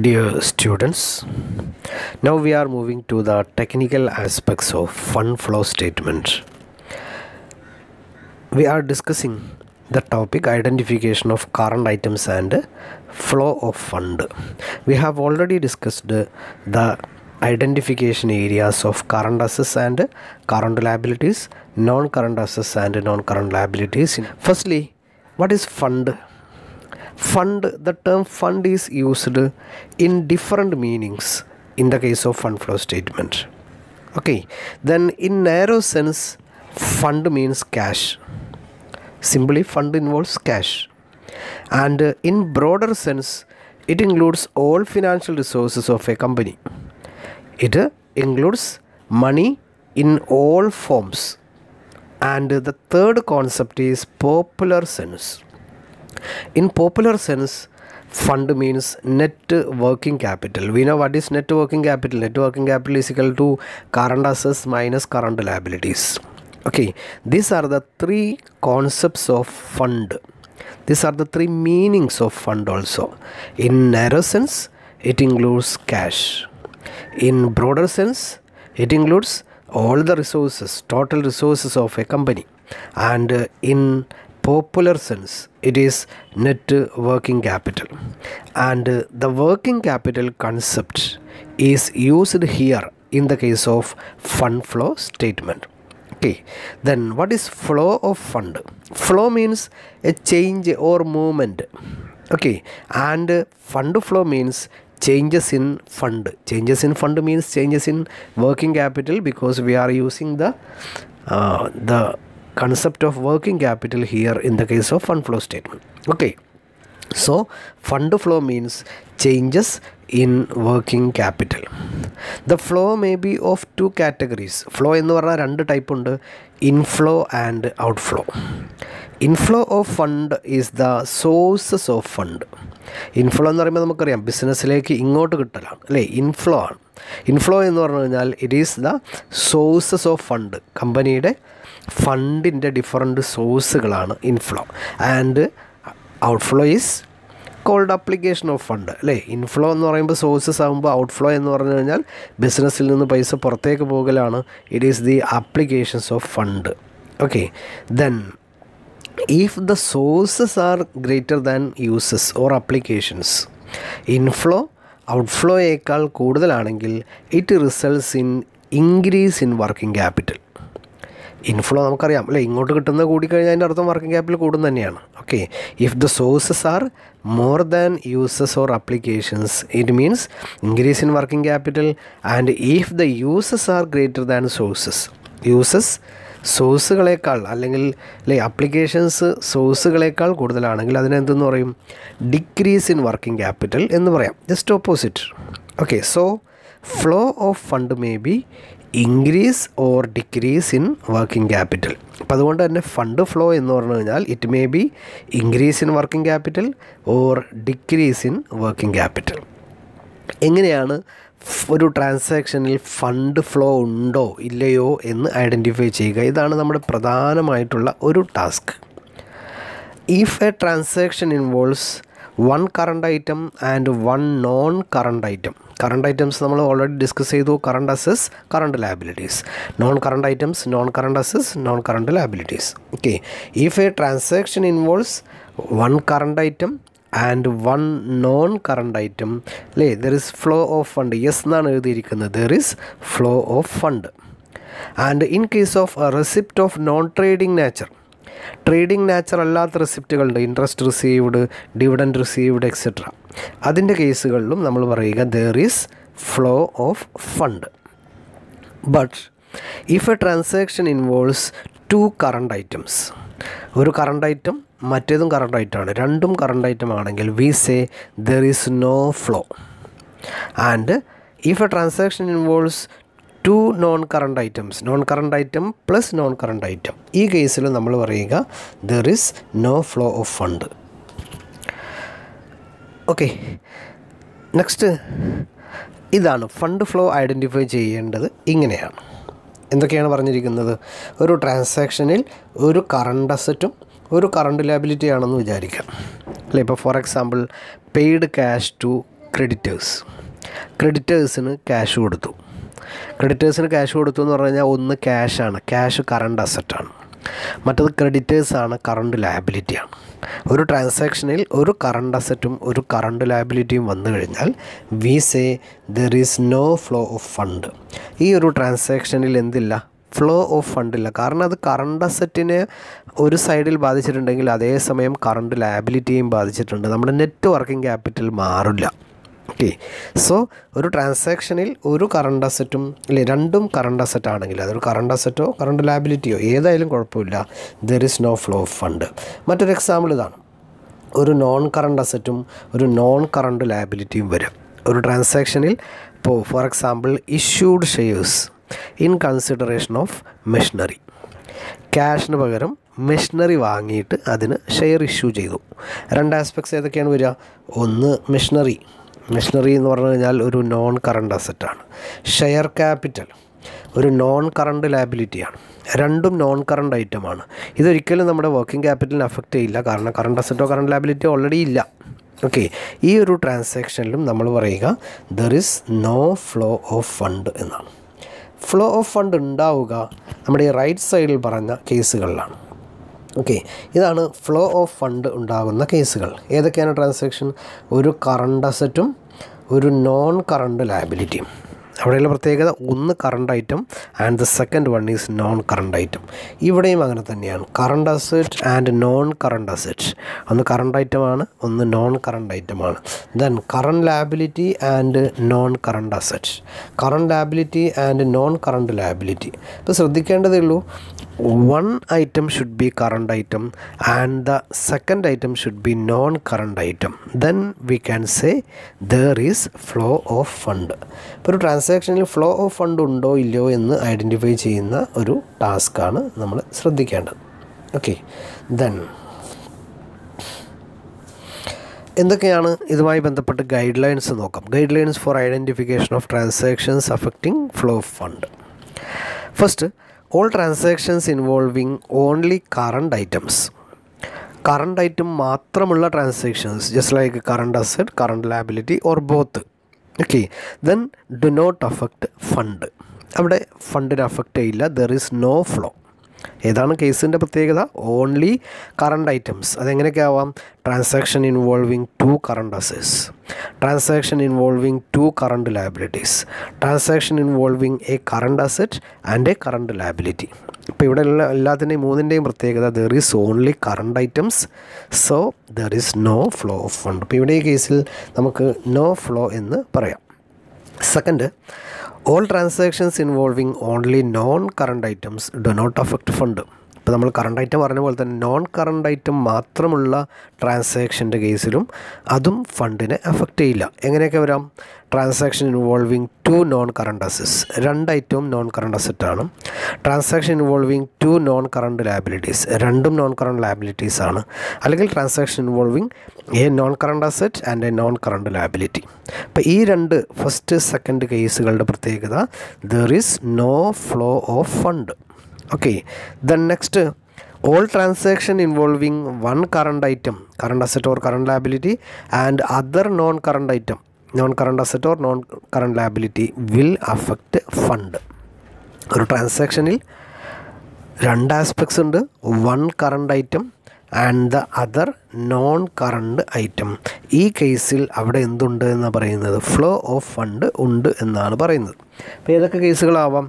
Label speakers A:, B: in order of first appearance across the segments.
A: Dear students, now we are moving to the technical aspects of fund flow statement. We are discussing the topic identification of current items and flow of fund. We have already discussed the identification areas of current assets and current liabilities, non-current assets and non-current liabilities. Firstly, what is fund? The term fund is used in different meanings in the case of fund flow statement. Okay, then in narrow sense, fund means cash. Simply, fund involves cash. And in broader sense, it includes all financial resources of a company. It includes money in all forms. And the third concept is popular sense. In popular sense, fund means net working capital. We know what is net working capital. Net working capital is equal to current assets minus current liabilities. Okay, these are the three concepts of fund. These are the three meanings of fund also. In narrow sense, it includes cash. In broader sense, it includes all the resources, total resources of a company. And in popular sense, it is net working capital. And the working capital concept is used here in the case of fund flow statement. Okay, then what is flow of fund? Flow means a change or movement. Okay, and fund flow means changes in fund. Changes in fund means changes in working capital, because we are using the concept of working capital here in the case of fund flow statement. Okay, so fund flow means changes in working capital. The flow may be of two categories. Flow എന്ന് പറഞ്ഞാൽ രണ്ട് type ഉണ്ട്, inflow and outflow. Inflow of fund is the sources of fund. Inflow എന്ന് പറയുമ്പോൾ നമുക്കറിയാം ബിസിനസ്സിലേക്ക് ഇങ്ങോട്ട് കിട്ടലാണ്, അല്ലേ? ഇൻഫ്ലോ ആണ്. ഇൻഫ്ലോ എന്ന് പറഞ്ഞു കഴിഞ്ഞാൽ it is the sources of fund. കമ്പനിയുടെ ഫണ്ടിൻ്റെ ഡിഫറൻറ്റ് സോഴ്സുകളാണ് inflow. And outflow is called application of fund, അല്ലേ? ഇൻഫ്ലോ എന്ന് പറയുമ്പോൾ സോഴ്സസ് ആകുമ്പോൾ, ഔട്ട്ഫ്ലോ എന്ന് പറഞ്ഞു കഴിഞ്ഞാൽ ബിസിനസ്സിൽ നിന്ന് പൈസ പുറത്തേക്ക് പോകലാണ്. It is the applications of fund. Okay, then if the sources are greater than uses or applications, inflow ഔട്ട്ഫ്ലോയേക്കാൾ കൂടുതലാണെങ്കിൽ it results in increase in working capital. Inflow നമുക്കറിയാം, അല്ലേ? ഇങ്ങോട്ട് കിട്ടുന്നത് കൂടിക്കഴിഞ്ഞാൽ അതിൻ്റെ അർത്ഥം വർക്കിംഗ് ക്യാപിറ്റൽ കൂടും തന്നെയാണ്. Okay, if the sources are more than uses or applications, it means increase in working capital. And if the uses are greater than sources, uses സോഴ്സുകളേക്കാൾ അല്ലെങ്കിൽ അല്ലേ അപ്ലിക്കേഷൻസ് സോഴ്സുകളേക്കാൾ കൂടുതലാണെങ്കിൽ അതിനെന്തെന്ന് പറയും? ഡിക്രീസ് ഇൻ വർക്കിംഗ് ക്യാപിറ്റൽ എന്ന് പറയാം. Just opposite. Okay, so flow of fund may be increase or decrease in working capital. അപ്പോൾ അതുകൊണ്ട് തന്നെ ഫണ്ട് ഫ്ലോ എന്ന് പറഞ്ഞു കഴിഞ്ഞാൽ it may be increase in working capital or decrease in working capital. എങ്ങനെയാണ് ഒരു ട്രാൻസാക്ഷനിൽ ഫണ്ട് ഫ്ലോ ഉണ്ടോ ഇല്ലയോ എന്ന് ഐഡൻറ്റിഫൈ ചെയ്യുക? ഇതാണ് നമ്മുടെ പ്രധാനമായിട്ടുള്ള ഒരു task. If a transaction involves one current item and one non current item. Current items നമ്മൾ ഓൾറെഡി ഡിസ്കസ് ചെയ്തു. Current assess, current liabilities. Non current items, non current assess, non current liabilities. Okay, if a transaction involves one current item and one non current item, അല്ലേ, there is flow of fund. Yes എന്നാണ് എഴുതിയിരിക്കുന്നത്. There is flow of fund. And in case of receipt of non trading nature, trading nature അല്ലാത്ത റെസിപ്റ്റുകളുണ്ട്, interest received, dividend received etcetera. അതിൻ്റെ കേസുകളിലും നമ്മൾ പറയുക there is flow of fund. But if a transaction involves two current items, ഒരു current item മറ്റേതും current ഐറ്റമാണ്, രണ്ടും കറണ്ട് ഐറ്റം ആണെങ്കിൽ we say there is no flow. And if a transaction involves two non current items, non current item plus non current item, ഈ കേസിൽ നമ്മൾ പറയുക there is no flow of fund. Okay, next ഇതാണ് fund flow identify ചെയ്യേണ്ടത്. ഇങ്ങനെയാണ്. എന്തൊക്കെയാണ് പറഞ്ഞിരിക്കുന്നത്? ഒരു ട്രാൻസാക്ഷനിൽ ഒരു കറണ്ട് അസറ്റും ഒരു കറണ്ട് ലയബിലിറ്റി ആണെന്ന് വിചാരിക്കാം, അല്ലേ? ഇപ്പോൾ for example paid cash to ക്രെഡിറ്റേഴ്സിന് ക്യാഷ് കൊടുത്തു. ക്രെഡിറ്റേഴ്സിന് ക്യാഷ് കൊടുത്തു എന്ന് പറഞ്ഞു കഴിഞ്ഞാൽ ഒന്ന് ക്യാഷാണ്, ക്യാഷ് കറണ്ട് അസറ്റാണ്. മറ്റത് ക്രെഡിറ്റേഴ്സാണ്, കറണ്ട് ലയബിലിറ്റിയാണ്. ഒരു ട്രാൻസാക്ഷനിൽ ഒരു കറണ്ട് അസറ്റും ഒരു കറണ്ട് ലയബിലിറ്റിയും വന്നു കഴിഞ്ഞാൽ we say there is no flow of fund. ഈ ഒരു ട്രാൻസാക്ഷനിൽ എന്തില്ല? ഫ്ലോ ഓഫ് ഫണ്ടില്ല. കാരണം അത് കറണ്ട് അസറ്റിനെ ഒരു സൈഡിൽ ബാധിച്ചിട്ടുണ്ടെങ്കിൽ അതേസമയം കറണ്ട് ലയബിലിറ്റിയും ബാധിച്ചിട്ടുണ്ട്. നമ്മുടെ നെറ്റ് വർക്കിംഗ് ക്യാപിറ്റൽ മാറില്ല. ഓക്കെ, സോ ഒരു ട്രാൻസാക്ഷനിൽ ഒരു കറണ്ട് അസറ്റും രണ്ടും കറണ്ട് അസറ്റ് ആണെങ്കിൽ അതൊരു കറണ്ട് അസറ്റോ കറണ്ട് ലയബിലിറ്റിയോ ഏതായാലും കുഴപ്പമില്ല, there is no flow of fund. മറ്റൊരു എക്സാമ്പിൾ ഇതാണ്. ഒരു നോൺ കറണ്ട് അസറ്റും ഒരു നോൺ കറണ്ട് ലയബിലിറ്റിയും വരും ഒരു ട്രാൻസാക്ഷനിൽ. ഇപ്പോൾ for example issued shares in consideration of machinery. ക്യാഷിന് പകരം മെഷീനറി വാങ്ങിയിട്ട് അതിന് ഷെയർ ഇഷ്യൂ ചെയ്തു. രണ്ട് ആസ്പെക്ട്സ് ഏതൊക്കെയാണ് വരിക? ഒന്ന് മെഷീനറി എന്ന് പറഞ്ഞു കഴിഞ്ഞാൽ ഒരു നോൺ കറണ്ട് അസറ്റാണ്. ഷെയർ ക്യാപിറ്റൽ ഒരു നോൺ കറണ്ട് ലയബിലിറ്റിയാണ്. രണ്ടും നോൺ കറണ്ട് ഐറ്റമാണ്. ഇതൊരിക്കലും നമ്മുടെ വർക്കിംഗ് ക്യാപിറ്റലിനെ അഫക്റ്റ് ചെയ്യില്ല, കാരണം കറണ്ട് അസറ്റോ കറണ്ട് ലയബിലിറ്റിയോ ഓൾറെഡി ഇല്ല. ഓക്കെ, ഈ ഒരു ട്രാൻസാക്ഷനിലും നമ്മൾ പറയുക there is no flow of fund എന്നാണ്. ഫ്ലോ ഓഫ് ഫണ്ട് ഉണ്ടാവുക നമ്മുടെ ഈ റൈറ്റ് സൈഡിൽ പറഞ്ഞ കേസുകളിലാണ്. ഓക്കെ, ഇതാണ് ഫ്ലോ ഓഫ് ഫണ്ട് ഉണ്ടാകുന്ന കേസുകൾ. ഏതൊക്കെയാണ് ട്രാൻസാക്ഷൻ? ഒരു കറണ്ട് അസറ്റും ഒരു നോൺ കറണ്ട് ലയബിലിറ്റിയും. അവിടെയുള്ള പ്രത്യേകത ഒന്ന് current item and the second one is known current item. ഇവിടെയും അങ്ങനെ തന്നെയാണ്. Current asset and non current asset. ഒന്ന് കറണ്ട് ഐറ്റമാണ്, ഒന്ന് നോൺ കറണ്ട് ഐറ്റമാണ്. Then current liability and non current asset, current liability and non current liability. ഇപ്പോൾ ശ്രദ്ധിക്കേണ്ടതേ ഉള്ളൂ, one item should be current item and the second item should be non-current item. Then we can say there is flow of fund. ഇപ്പോൾ ഒരു ട്രാൻസാക്ഷനിൽ flow of fund ഉണ്ടോ ഇല്ലയോ എന്ന് identify ചെയ്യുന്ന ഒരു ടാസ്ക്കാണ് നമ്മൾ ശ്രദ്ധിക്കേണ്ടത്. ഓക്കെ, ദെൻ എന്തൊക്കെയാണ് ഇതുമായി ബന്ധപ്പെട്ട് ഗൈഡ് ലൈൻസ് നോക്കാം. Guide lines four identification of transactions affecting flow of fund. First, all transactions involving only current items. Current item മാത്രമുള്ള transactions, just like current asset, current liability or both. Okay, then do not affect fund. അവിടെ ഫണ്ടിനെ affect ചെയ്യില്ല. there is no flow. ഏതാണ് കേസിൻ്റെ പ്രത്യേകത? Only current items. അതെങ്ങനെയൊക്കെ ആവാം? Transaction involving two current assets, transaction involving two current liabilities, transaction involving a current asset and a current liability. ഇപ്പോൾ ഇവിടെ ഉള്ള എല്ലാത്തിൻ്റെയും മൂന്നിൻ്റെയും പ്രത്യേകത there is only current items, so there is no flow of fund. ഇപ്പോൾ ഇവിടെ ഈ കേസിൽ നമുക്ക് നോ ഫ്ലോ എന്ന് പറയാം. Second, all transactions involving only non-current items do not affect fund. ഇപ്പോൾ നമ്മൾ കറണ്ട് ഐറ്റം പറഞ്ഞ പോലെ തന്നെ നോൺ കറണ്ട് ഐറ്റം മാത്രമുള്ള ട്രാൻസാക്ഷൻ്റെ കേസിലും അതും ഫണ്ടിനെ അഫക്റ്റ് ചെയ്യില്ല. എങ്ങനെയൊക്കെ വരാം? Transaction involving two non current assets, രണ്ട് ഐറ്റവും നോൺ കറണ്ട് അസറ്റാണ്. Transaction involving two non current liabilities, രണ്ടും നോൺ കറണ്ട് ലയബിലിറ്റീസ് ആണ്. അല്ലെങ്കിൽ transaction involving a non current asset and a non current liability. അപ്പോൾ ഈ രണ്ട് ഫസ്റ്റ് സെക്കൻഡ് കേസുകളുടെ പ്രത്യേകത there is no flow of fund. Okay, then next, all transaction involving one current item, current asset or current liability, and other non-current item, non-current asset or non-current liability will affect fund. ഒരു ട്രാൻസാക്ഷനിൽ രണ്ട് aspects ഉണ്ട്, one current item and the other non current item. ഈ കേസിൽ അവിടെ എന്തുണ്ട് എന്നാണ് പറയുന്നത്? Flow of fund ഉണ്ട് എന്നാണ് പറയുന്നത്. അപ്പോൾ ഏതൊക്കെ കേസുകളാവാം?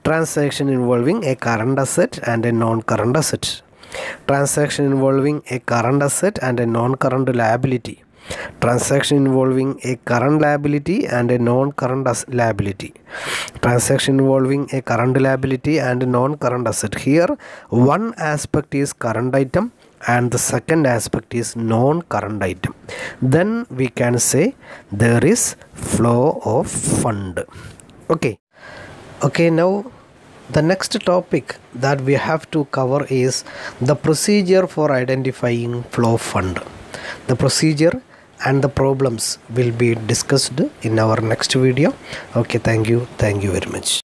A: Transaction involving a current asset and a non-current asset, transaction involving a current asset and a non-current liability, transaction involving a current liability and a non-current liability, transaction involving a current liability and a non-current asset. Here one aspect is current item and the second aspect is non-current item. Then we can say there is flow of fund. Okay, now the next topic that we have to cover is the procedure for identifying flow fund. The procedure and the problems will be discussed in our next video. Okay, thank you very much.